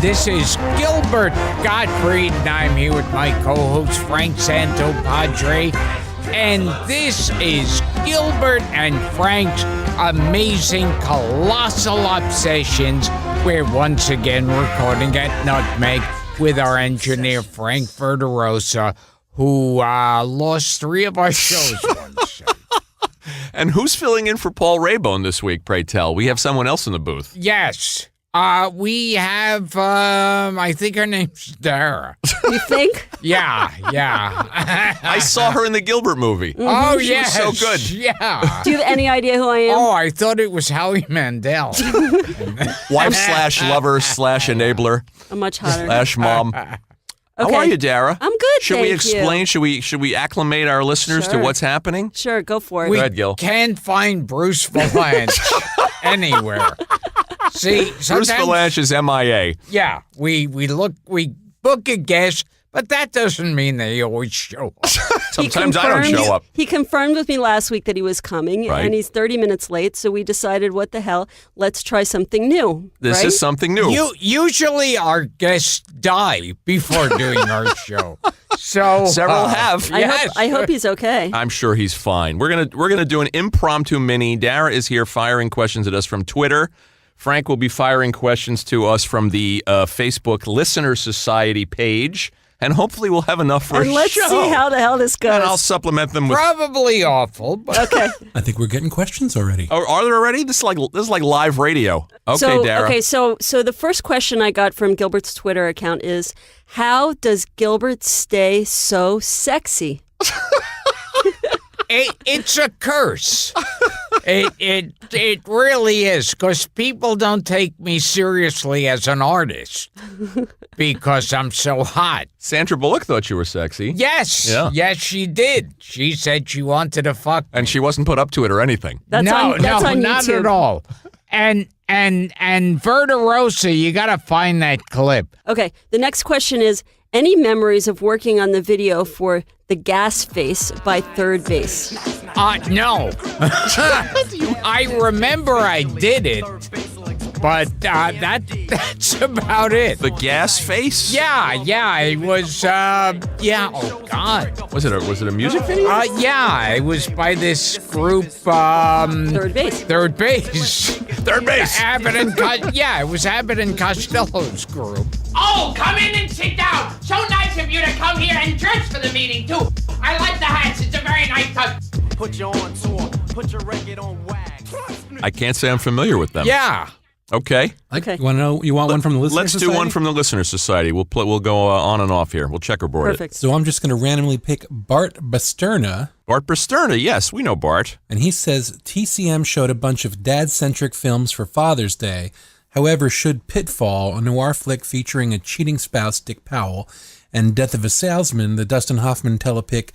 This is Gilbert Gottfried, and I'm here with my co-host Frank Santopadre. And this is Gilbert and Frank's Amazing Colossal Obsessions. We're once again recording at Nutmeg with our engineer Frank Verderosa, who lost 3 of our shows once. And who's filling in for Paul Raybone this week, pray tell? We have someone else in the booth. Yes. We have, I think her name's Dara. You think? Yeah. I saw her in the Gilbert movie. Oh, She yes. was so good. Yeah. Do you have any idea who I am? Oh, I thought it was Howie Mandel. Wife/lover/enabler I'm much hotter. /mom. Okay. How are you, Dara? I'm good, Should thank we explain? you. Should we acclimate our listeners to Sure. what's happening? Sure, go for it. We Go ahead, Gil. can't find Bruce Valanche anywhere. See, Bruce sometimes, Valanche is MIA. yeah, we book a guest, but that doesn't mean they always show up. Sometimes I don't show up. He confirmed with me last week that he was coming, Right. and he's 30 minutes late, so we decided, what the hell, let's try something new. This right? is something new. Usually our guests die before doing our show. So Several have. I hope he's okay. I'm sure he's fine. We're gonna do an impromptu mini. Dara is here firing questions at us from Twitter. Frank will be firing questions to us from the Facebook Listener Society page, and hopefully we'll have enough for And a let's show. see how the hell this goes. And I'll supplement them with. Probably awful, but Okay. I think we're getting questions already. Oh, are there already? This is like live radio. Okay, so, Dara. Okay, so the first question I got from Gilbert's Twitter account is, how does Gilbert stay so sexy? it's a curse. It really is, because people don't take me seriously as an artist because I'm so hot. Sandra Bullock thought you were sexy, Yes, Yeah. yes, she did. She said she wanted to fuck me. and she wasn't put up to it or anything. That's no, on not YouTube. at all. And Verderosa, you gotta find that clip. Okay, the next question is, any memories of working on the video for The Gas Face by Third Base? No. I remember I did it, but that's about it. The gas face? Yeah, it was, oh God. Was it a music video? Yeah, it was by this group, Third Base. Third Base. Third base. It was Abbott and Costello's group. Oh, come in and sit down. So nice of you to come here and dress for the meeting, too. I like the hats. It's a very nice touch. Put you on tour, put your record on wax. I can't say I'm familiar with them. Yeah. Okay. Okay. You want to know? You want one from the Listener Let's Society? do one from the Listener Society. We'll go on and off here. We'll checkerboard Perfect. So I'm just going to randomly pick Bart Basterna, it. Bart Basterna. Yes, we know Bart. and he says TCM showed a bunch of dad-centric films for Father's Day. However, should Pitfall, a noir flick featuring a cheating spouse, Dick Powell, and Death of a Salesman, the Dustin Hoffman telepic,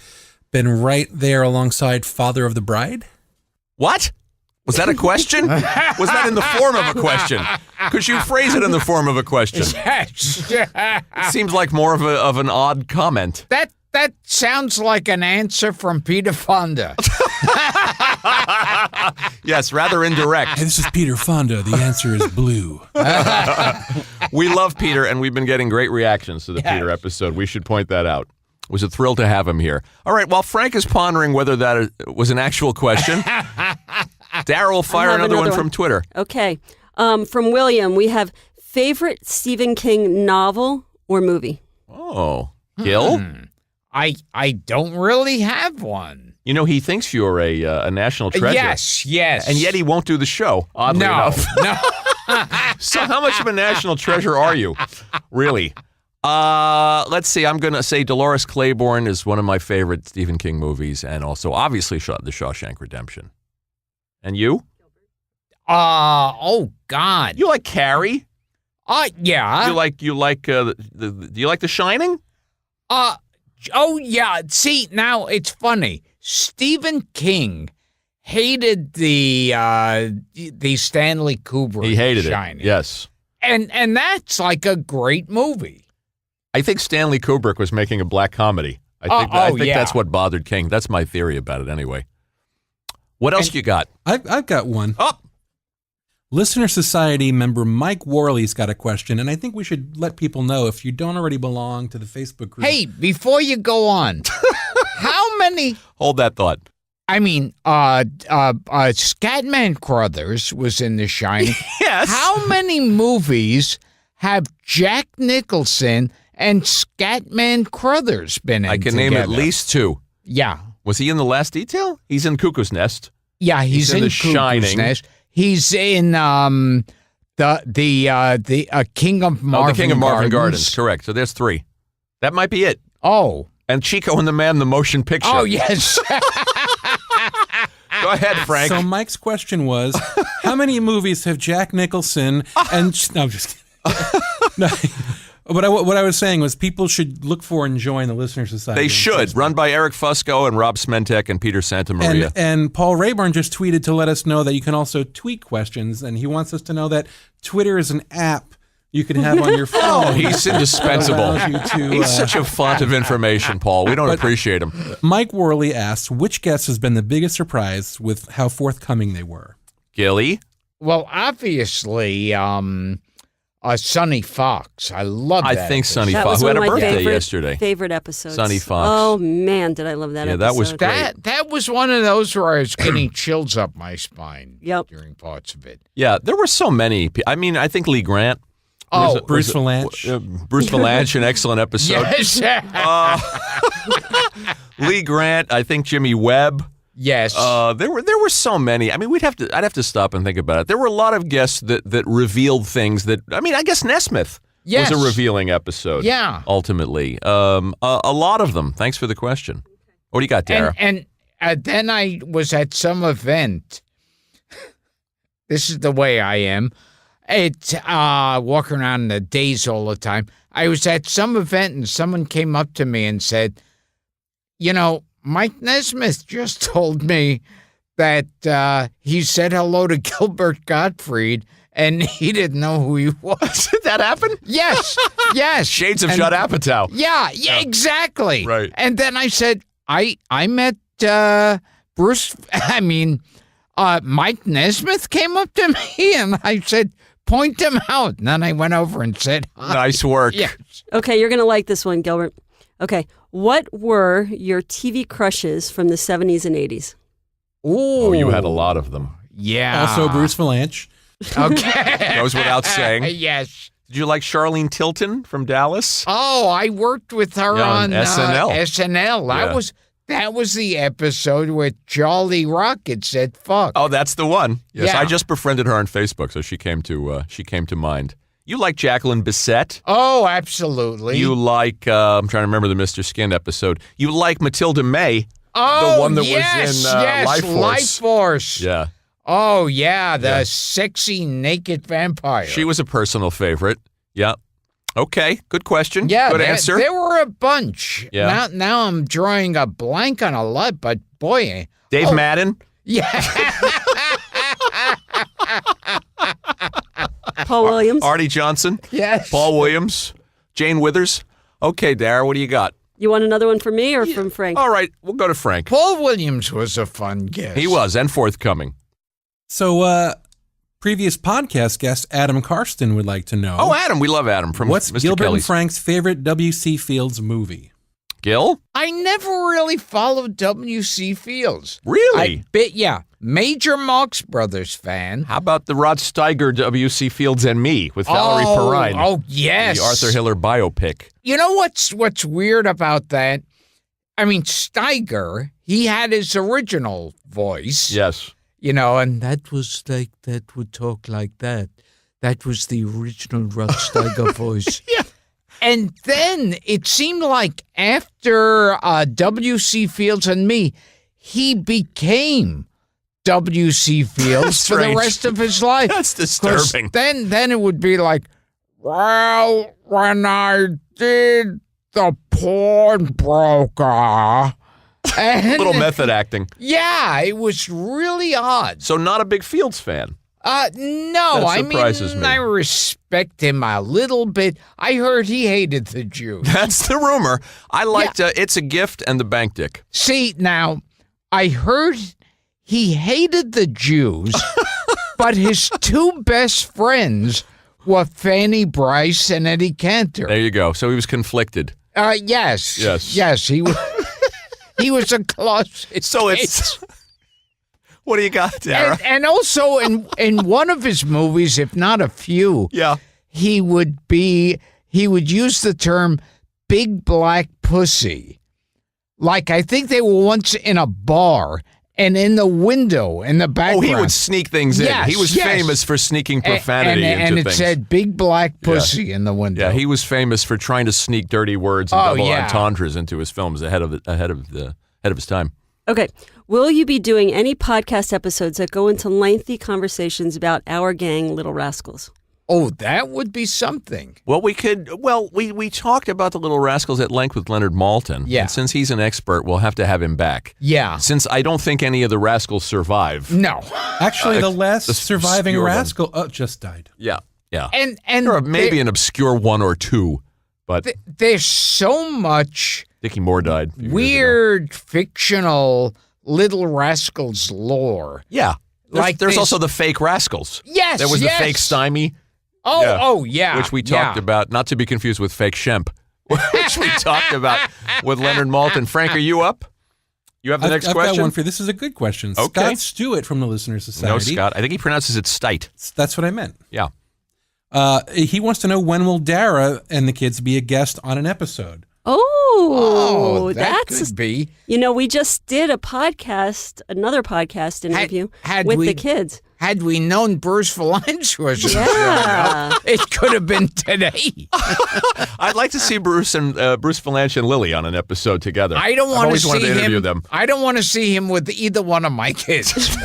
been right there alongside Father of the Bride? What? Was that a question? Was that in the form of a question? Could you phrase it in the form of a question? Yes. It seems like more of an odd comment. That sounds like an answer from Peter Fonda. Yes, rather indirect. Hey, this is Peter Fonda. The answer is blue. We love Peter, and we've been getting great reactions to the Peter episode. We should point that out. It was a thrill to have him here. All right, while Frank is pondering whether that was an actual question, Dara will fire have another one another from one. Twitter. Okay. From William, we have favorite Stephen King novel or movie? Oh, Gil? I don't really have one. You know, he thinks you're a national treasure. Yes. And yet he won't do the show, oddly no, enough. no. So how much of a national treasure are you? Really? Let's see. I'm going to say Dolores Claiborne is one of my favorite Stephen King movies, and also, obviously, The Shawshank Redemption. And you? Oh, God. You like Carrie? Yeah. You like do you like The Shining? Oh, yeah. See, now it's funny. Stephen King hated the Stanley Kubrick He hated Shining. it. Yes. And that's like a great movie. I think Stanley Kubrick was making a black comedy. I think yeah. that's what bothered King. That's my theory about it anyway. What else you got? I've got one. Oh, Listener Society member Mike Worley's got a question, and I think we should let people know if you don't already belong to the Facebook group. Hey, before you go on, how many? Hold that thought. I mean, Scatman Crothers was in The Shining. Yes. How many movies have Jack Nicholson and Scatman Crothers been in I can together? name at least 2. Yeah. Was he in The Last Detail? He's in Cuckoo's Nest. Yeah, he's in The Cuckoo's Shining. Nest. He's in the King of Marvin The King of Marvin Gardens. Gardens. Correct. So there's 3. That might be it. Oh. And Chico and the Man, the motion picture. Oh, yes. Go ahead, Frank. So Mike's question was, how many movies have Jack Nicholson and... No, I'm just kidding. No, what I was saying was people should look for and join the Listener Society. They should. Run by Eric Fusco and Rob Smentek and Peter Santamaria. And Paul Rayburn just tweeted to let us know that you can also tweet questions, and he wants us to know that Twitter is an app you can have on your phone. Oh, he's indispensable. Allows you to, He's such a font of information, Paul. We don't appreciate him. Mike Worley asks, which guest has been the biggest surprise with how forthcoming they were? Gilly? Well, obviously, Sonny Fox. I love that. I think Sonny That Fox, was who one had of a my birthday yesterday. favorite episodes. Sonny Fox. Oh, man, did I love that Yeah, episode. that was great. That was one of those where I was getting chills up my spine Yep. during parts of it. Yeah, there were so many. I mean, I think Lee Grant. Oh, Bruce Valanche. Bruce Valanche, an excellent episode. yes. Lee Grant, I think Jimmy Webb. Yes. There were so many. I mean, I'd have to stop and think about it. There were a lot of guests that revealed things that, I mean, I guess Nesmith Yes. was a revealing episode. Yeah. Ultimately. A lot of them. Thanks for the question. What do you got, Dara? And then I was at some event. This is the way I am. It's walking around in the days all the time. I was at some event and someone came up to me and said, you know, Mike Nesmith just told me that he said hello to Gilbert Gottfried and he didn't know who he was. Did that happen? Yes, yes. Shades of And- Judd Apatow. Yeah, exactly. Right. And then I said, I met Mike Nesmith came up to me and I said, point him out. And then I went over and said, hi. Nice work. Yes. Okay, you're going to like this one, Gilbert. Okay, what were your TV crushes from the 70s and 80s? Ooh. Oh, you had a lot of them. Yeah. Also, Bruce Valanche. Okay. Goes without saying. Yes. Did you like Charlene Tilton from Dallas? Oh, I worked with her Yeah, on on SNL. SNL. Yeah. That was the episode where Charlie Rocket said fuck. Oh, that's the one. Yes, Yeah. I just befriended her on Facebook, so she came to mind. You like Jacqueline Bisset? Oh, absolutely. You like I'm trying to remember the Mr. Skin episode. You like Matilda May, oh, the one that yes, was in yes, Life Force. Life Force. Yeah, Oh, yeah, the Yeah. sexy naked vampire. she was a personal favorite. Yeah. Okay, good question. Yeah, good answer. There were a bunch. Yeah. Now I'm drawing a blank on a lot, but boy, Dave Madden. yeah. Paul Williams? Artie Johnson, Yes. Paul Williams, Jane Withers. Okay, Dara, what do you got? You want another one from me or from Frank? All right, we'll go to Frank. Paul Williams was a fun guest. He was, and forthcoming. So, previous podcast guest Adam Karsten would like to know. Oh, Adam, we love Adam from what's Mr. Gilbert and Kelly's. Frank's favorite W.C. Fields movie? Gil? I never really followed W.C. Fields. Really? Yeah. Major Marx Brothers fan. How about the Rod Steiger, W.C. Fields and Me with Valerie Perrine? Oh, yes. The Arthur Hiller biopic. You know what's weird about that? I mean, Steiger, he had his original voice. Yes. You know, and that was like, that would talk like that. That was the original Rod Steiger voice. Yeah. And then it seemed like after W.C. Fields and Me, he became W.C. Fields for the Strange. rest of his life. That's 'Cause disturbing. Then it would be like, well, when I did the pawnbroker. And Little method acting. yeah, it was really odd. So not a big Fields fan. No, That I surprises mean, me. I respect him a little bit. I heard he hated the Jews. That's the rumor. I liked It's a Gift and The Bank Dick. See, now, I heard he hated the Jews, But his two best friends were Fanny Bryce and Eddie Cantor. There you go. So he was conflicted. Yes. He was. He was a closet. So it's. What do you got, Dara? And also in one of his movies, if not a few, Yeah. he would use the term "big black pussy." Like I think they were once in a bar. And in the window, in the background. Oh, he would sneak things in. Yes, He was yes. famous for sneaking profanity into and it things. said "big black pussy" in the window. Yeah, he was famous for trying to sneak dirty words and double yeah. entendres into his films ahead of his time. Okay. Will you be doing any podcast episodes that go into lengthy conversations about our gang, Little Rascals? Oh, that would be something. Well, we talked about the Little Rascals at length with Leonard Maltin. Yeah. And since he's an expert, we'll have to have him back. Yeah. Since I don't think any of the Rascals survive. No. Actually, the last the surviving obscure one. rascal just died. Yeah. Yeah. And or maybe an obscure one or two, but there's so much Dickie Moore died. a few years ago. weird fictional Little Rascals lore. Yeah. Like there's this- also the fake Rascals. Yes, There was yes. the fake Stymie. Yeah. Which we talked about, not to be confused with fake Shemp, which we talked about with Leonard Maltin. Frank, are you up? You have the next I've question? got one for this is a good question. Okay. Scott Stewart from the Listener Society. No, Scott. I think he pronounces it Stite. That's what I meant. Yeah. He wants to know when will Dara and the kids be a guest on an episode? Oh, that that's could be. You know, we just did another podcast interview had with we- the kids. Had we known Bruce Valanche was Yeah. it could have been today. I'd like to see Bruce Valanche and Lily on an episode together. I don't I've want to always see wanted to interview him. them. I don't want to see him with either one of my kids.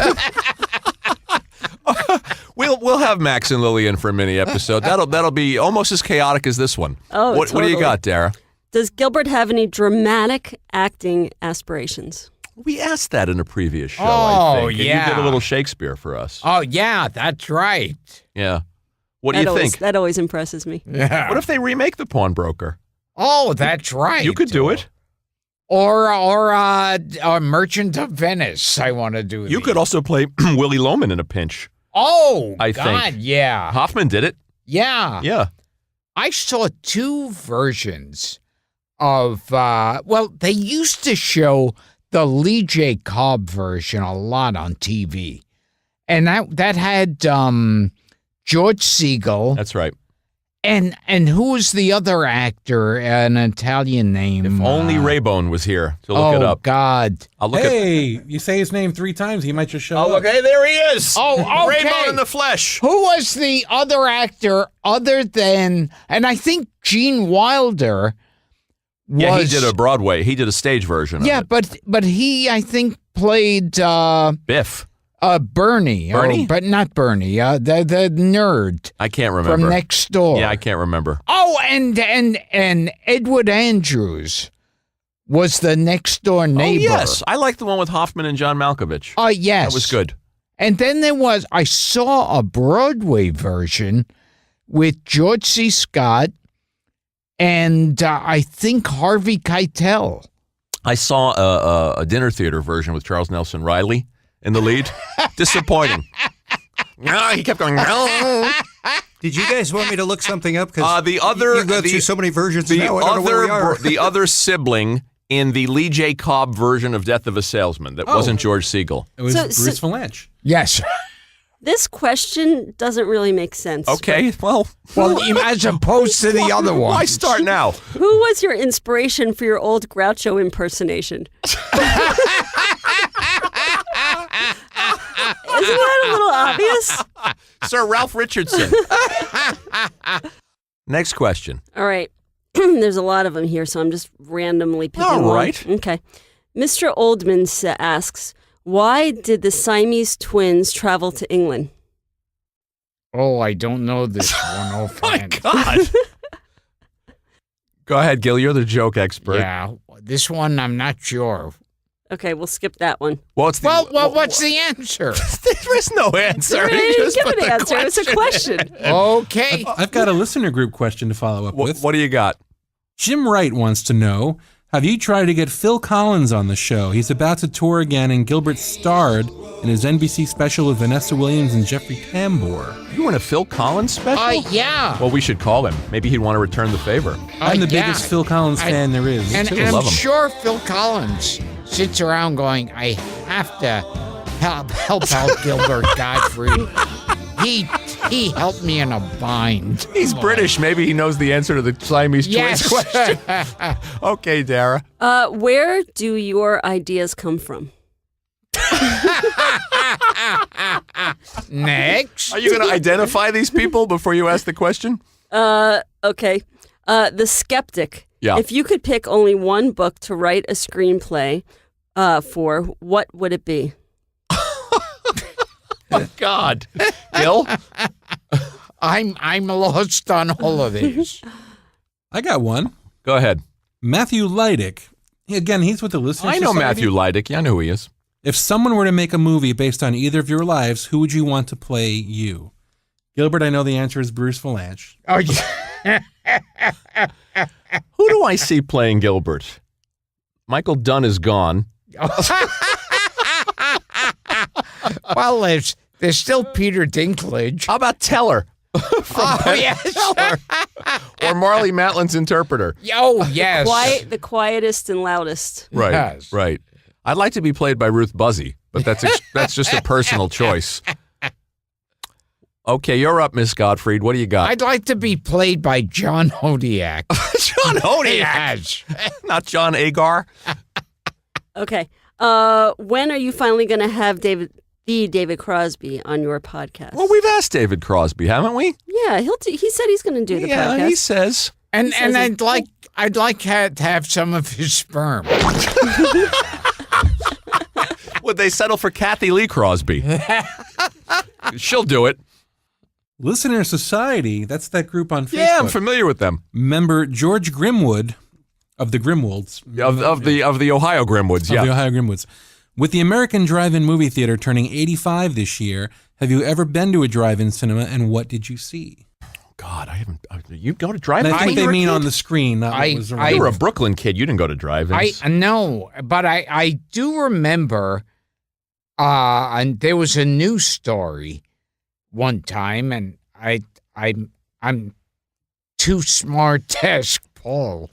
We'll have Max and Lily in for a mini episode. That'll be almost as chaotic as this one. Oh, what do you totally. got, Dara? Does Gilbert have any dramatic acting aspirations? We asked that in a previous show. Oh, I think. And yeah. you did a little Shakespeare for us. Oh yeah, that's right. Yeah. What do you think? That always impresses me. Yeah. What if they remake The Pawnbroker? Oh, that's right. You could do it. Or Merchant of Venice. I want to do. You could also play Willie Loman in a pinch. Oh, I God, think. yeah, Hoffman did it. yeah. Yeah. I saw two versions of. They used to show the Lee J. Cobb version a lot on TV, and that had George Segal. That's right. And who was the other actor? An Italian name. If only Raybone was here to look it up. God. I'll look Hey, you say his name 3 times, he might just show up. Okay, there he is. Oh, okay. Raybone in the flesh. Who was the other actor other than? And I think Gene Wilder. Yeah, he did a Broadway. He did a stage version. Yeah, of it. but he I think played Biff. Bernie. Bernie? But not Bernie. The nerd I can't remember. from next door. Yeah, I can't remember. Oh, and Edward Andrews was the next door neighbor. Oh, yes. I like the one with Hoffman and John Malkovich. Oh, yes. That was good. And then I saw a Broadway version with George C. Scott and I think Harvey Keitel. I saw a dinner theater version with Charles Nelson Riley in the lead. Disappointing. No, he kept going. No. Did you guys want me to look something up? Because The other you go through so many versions the now. I don't know where we are. the other sibling in the Lee J. Cobb version of Death of a Salesman that wasn't George Segal. It was So- Bruce Valanche. Yes. This question doesn't really make sense. Okay, well, Well, as opposed to the other one. why start now? Who was your inspiration for your old Groucho impersonation? Isn't that a little obvious? Sir Ralph Richardson. Next question. All right. There's a lot of them here, so I'm just randomly picking All one. right. Okay. Mr. Oldman asks, why did the Siamese twins travel to England? Oh, I don't know this one offhand. God. Go ahead, Gil. You're the joke expert. Yeah, this one I'm not sure. Okay, we'll skip that one. Well, it's the, Well, what's the answer? there is no answer. I He didn't just give put an the answer. It's a question. Okay. I've got a listener group question to follow up with. What do you got? Jim Wright wants to know, Have you tried to get Phil Collins on the show? He's about to tour again, and Gilbert starred in his NBC special with Vanessa Williams and Jeffrey Tambor. You want a Phil Collins special? Yeah. Well, we should call him. Maybe he'd want to return the favor. I'm the biggest Phil Collins fan there is. And too. I'm Love him. sure Phil Collins sits around going, I have to help out Gilbert Gottfried. He helped me in a bind. He's British. Maybe he knows the answer to the Siamese twins question. Okay, Dara. Where do your ideas come from? Next. Are you going to identify these people before you ask the question? Okay. The Skeptic. Yeah. If you could pick only one book to write a screenplay for, what would it be? Oh, God. Gil? I'm lost on all of these. I got one. Go ahead. Matthew Leidick. Again, he's with the Listener I know Society. Matthew Leidick. Yeah, I know who he is. If someone were to make a movie based on either of your lives, who would you want to play you? Gilbert, I know the answer is Bruce Valanche. Oh, yeah. Who do I see playing Gilbert? Michael Dunn is gone. Well, there's still Peter Dinklage. How about Teller? Yes. Or Marley Matlin's interpreter. Oh, yes. The quietest and loudest. Right, Yes. right. I'd like to be played by Ruth Buzzy, but that's just a personal choice. Okay, you're up, Miss Gottfried. What do you got? I'd like to be played by John Hodiak. John Hodiak. Yes. Not John Agar. Okay. When are you finally going to have David Crosby on your podcast? Well, we've asked David Crosby, haven't we? Yeah, he said he's going to do the podcast. He says. And says I'd like to have some of his sperm. Would they settle for Kathy Lee Crosby? She'll do it. Listener Society, that's that group on Facebook. Yeah, I'm familiar with them. Member George Grimwood of the Grimwolds. Of the Ohio Grimwoods, Of yeah. the Ohio Grimwoods. With the American Drive-In Movie Theater turning 85 this year, have you ever been to a drive-in cinema, and what did you see? God, I haven't. You go to drive-in? And I think they mean on the screen, not what was around. You were a Brooklyn kid. You didn't go to drive-ins. No, but I do remember, and there was a news story one time, and I'm too smart to ask Paul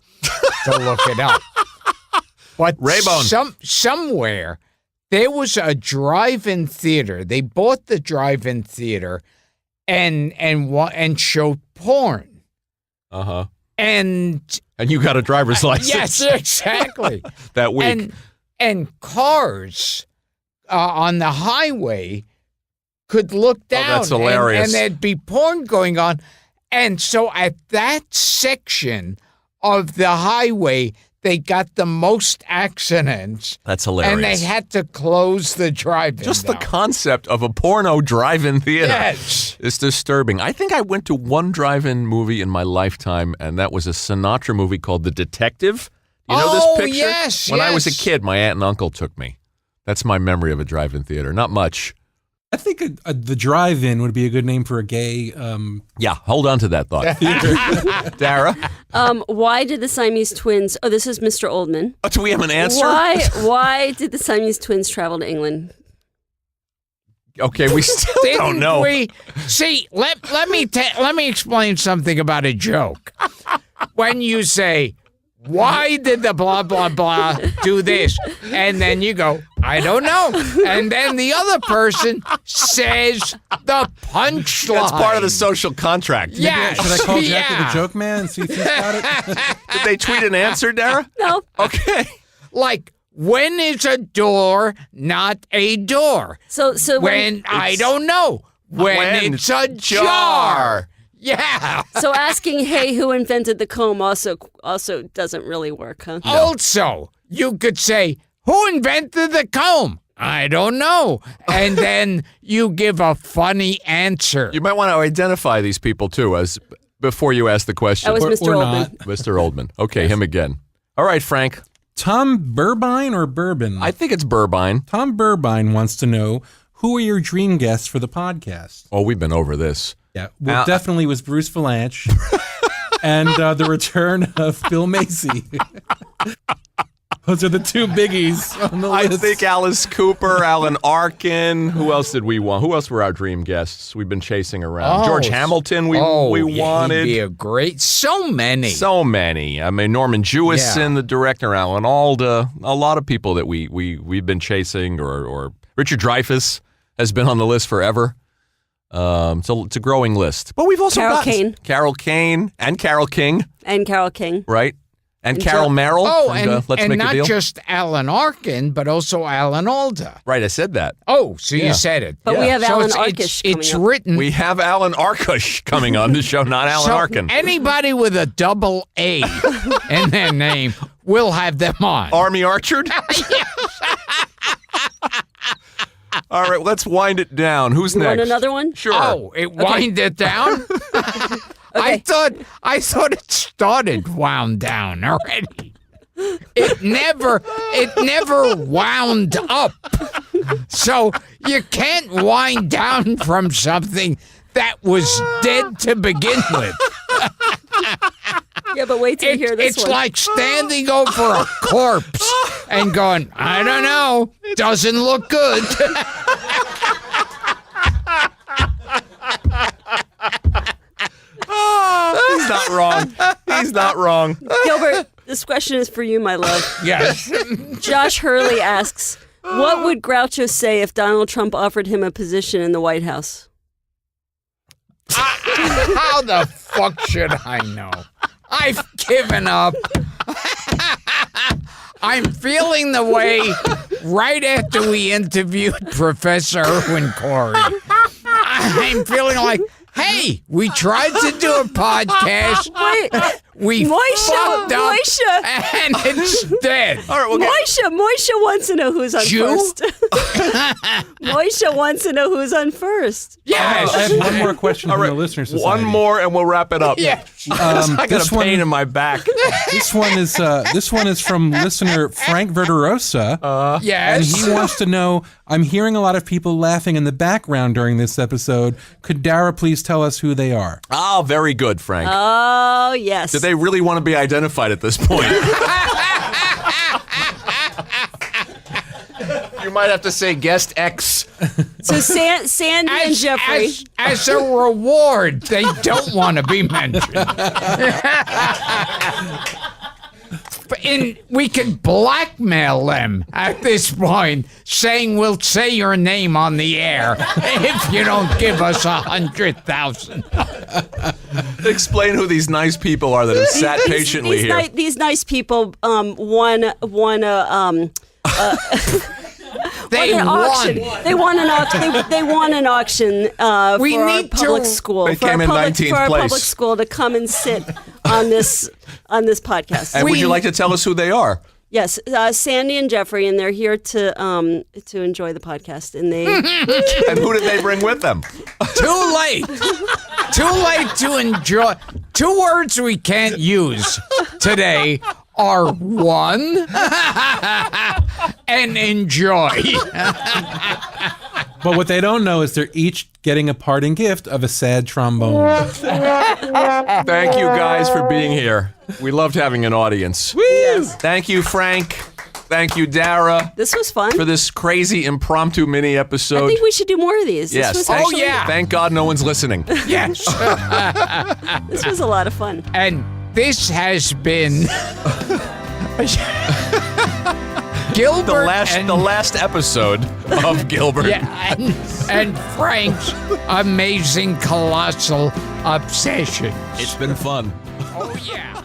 to look it up. But Raybone. Somewhere there was a drive-in theater. They bought the drive-in theater and showed porn. Uh-huh. And you got a driver's license. yes, exactly. That week. And cars on the highway could look down. that's hilarious. And there'd be porn going on. And so at that section of the highway, they got the most accidents. That's hilarious. And they had to close the drive-in. Just the down. concept of a porno drive-in theater Yes. is disturbing. I think I went to one drive-in movie in my lifetime, and that was a Sinatra movie called The Detective. You know this picture? Yes, When I was a yes. kid, my aunt and uncle took me. That's my memory of a drive-in theater. Not much. I think the drive-in would be a good name for a gay Yeah, hold on to that thought. Dara? Why did the Siamese twins? Oh, this is Mr. Oldman. Oh, do we have an answer? Why did the Siamese twins travel to England? Okay, we still don't know. Let me explain something about a joke. When you say, why did the blah, blah, blah do this? And then you go, I don't know. And then the other person says the punchline. That's part of the social contract. Yeah. Should I call Jackie Yeah. the joke man and see if he's got it? Did they tweet an answer, Dara? No. Okay. Like, when is a door not a door? So When I don't know. When it's a jar. Yeah. So asking, hey, who invented the comb also doesn't really work, huh? Also, you could say, who invented the comb? I don't know. And then you give a funny answer. You might want to identify these people, too, as before you ask the question. That was Mr. or Oldman. not. Mr. Oldman. Okay, him again. All right, Frank. Tom Burbine or Bourbon? I think it's Burbine. Tom Burbine wants to know, who are your dream guests for the podcast? Oh, we've been over this. Yeah, well, definitely was Bruce Valanche and the return of Bill Macy. Those are the two biggies on the list. I think Alice Cooper, Alan Arkin. Who else did we want? Who else were our dream guests? We've been chasing around. George Hamilton. We wanted. He'd be a great. So many. So many. I mean, Norman Jewison, the director, Alan Alda. A lot of people that we've been chasing, or Richard Dreyfuss has been on the list forever. So it's a growing list. But we've also got Carol Kane and Carol King. And Carol King. Right. And Carol Merrill. Oh, and Let's Make a not Deal. just Alan Arkin, but also Alan Alda. Right, I said that. Oh, so you said it. But we have So Alan it's Arkish coming It's up. written. We have Alan Arkush coming on the show, not Alan so Arkin. anybody with a double A in their name, we'll have them on. Army Archard? All right, let's wind it down. Who's You next? want another one? Sure. Oh, it wind it down? I thought it started wound down already. It never wound up. So you can't wind down from something that was dead to begin with. Yeah, but wait till you hear this It's one. like standing over a corpse and going, I don't know, doesn't look good. He's not wrong. He's not wrong. Gilbert, this question is for you, my love. Yes. Josh Hurley asks, what would Groucho say if Donald Trump offered him a position in the White House? How the fuck should I know? I've given up. I'm feeling the way right after we interviewed Professor Erwin Corey. I'm feeling like, hey, we tried to do a podcast. Wait, We fucked up, Moisha. and it's dead. All right, we'll get... Moisha wants to know who's on Jew? first. Moisha wants to know who's on first. Yes. I have one more question All from right, the listener society. one more and we'll wrap it up. Yeah. I got a pain in my back. This one is from listener Frank Verderosa. And Yes. he wants to know, I'm hearing a lot of people laughing in the background during this episode. Could Dara please tell us who they are? Oh, very good, Frank. Oh, yes. Do they really want to be identified at this point? You might have to say guest X. So Sandy and Jeffrey. As a reward, they don't want to be mentioned. We can blackmail them at this point, saying we'll say your name on the air if you don't give us 100,000. Explain who these nice people are that have sat patiently here. These nice people won an auction. They won an auction. They won an auction We for our need to- public school. They for came our in public, 19th for our place. public school to come and sit on this podcast. And would you like to tell us who they are? Yes, Sandy and Jeffrey, and they're here to enjoy the podcast. And they And who did they bring with them? Too late. Too late to enjoy. Two words we can't use today are one and enjoy. But what they don't know is they're each getting a parting gift of a sad trombone. Thank you guys for being here. We loved having an audience. Yes. Thank you, Frank. Thank you, Dara, This was fun. for this crazy impromptu mini episode. I think we should do more of these. Yes. This was Oh, actually, yeah. Thank God no one's listening. Yes. This was a lot of fun. And this has been Gilbert The last episode of Gilbert. and Frank's amazing colossal obsession. It's been fun. Oh yeah.